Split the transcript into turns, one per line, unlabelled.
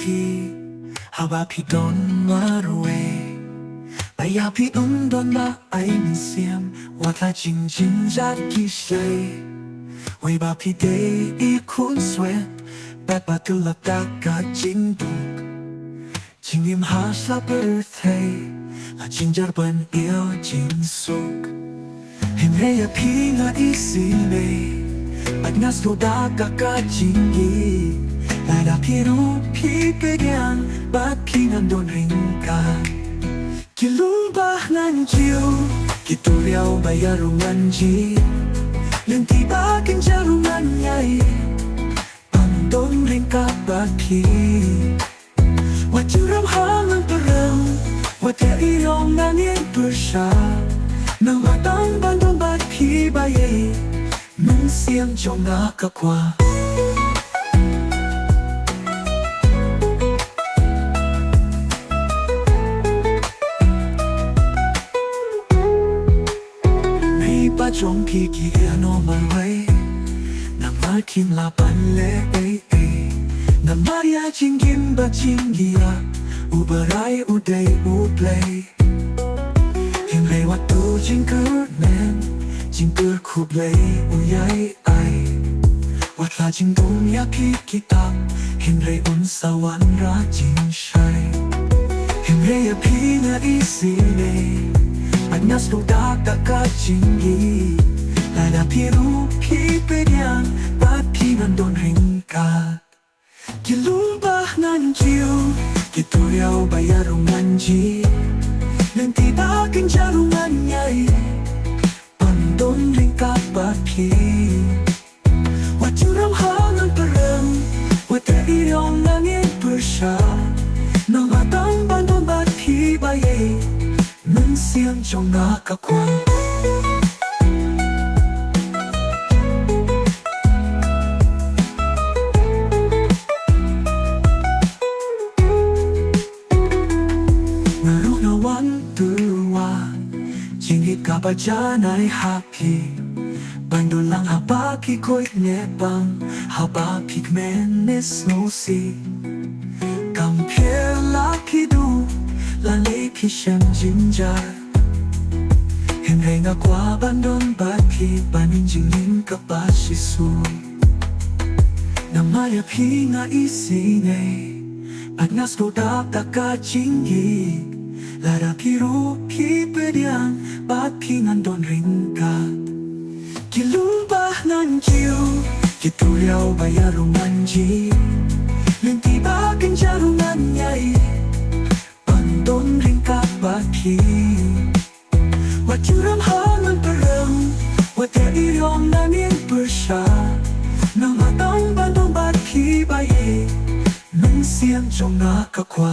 pi haba pi don marwe baya pi don ma ai min siam wa ta jing jing jat ki shay we ba pi day I kun sweat bat ba tu la ta ka jing du jing im ha sa birthday la jing jar ban yêu jing suk him re ya pi na isi me at nas do da ka jing gi lai da pi ru pi ke yang bat pi nan don ring ka ki lu ba nan chiu ki tu liao ba ya ru ngan ji len ti ba kin ja ru ngan nhai pan don ring ka ba pi wa chu ram ha ngang pa ram wa te I yong na nien pu sha na wa dang ban don ba pi ba ye nung xiang trong na ka kwa ba trong pi kia no man way na ma kim la pan le na maria jing kim ba jing gia u ba rai u day u play him le wa tu jing kur men jing kur khu play u yai ai wa la jing dong ya pi ki tam him le un sa wan ra jing shai him le ya pi na I si ne Agnas do da ka chingi la da piru pi pedian ba pi nan don ring ka ki lu ba nan chiu ki tu riao ba ya ru ngan ji len ti da kin ja ru ngan nhai pan don ring ka ba pi wa chu ram ha nan pa ram wa te I yong na ngen pu sha na ma dang ban don ba pi ba ye nung xiang trong na ka quan na ru na wan tu wa jing hit ka ba ja nai happy bang do lang ha ba ki koi ne bang ha ba pig men ne snow see compare la ki du la lê khi xem jing jar him re nga kwa ban don ba pi ban jing nin ka ba shi su na ma ya pi nga I si ne at nas do da ka jing gi la da pi ru pi pe dian ba pi ngan don ring ka ki lu ba nan chiu ki tu liao ba ya ru ngan ji len ti ba kin ja ru ngan nhai don ring ka ba pi wa chu ram ha ngang pa ram wa te I yong na nien pu sha na ma dang ban don ba pi ba ye nung xiang trong na ka kwa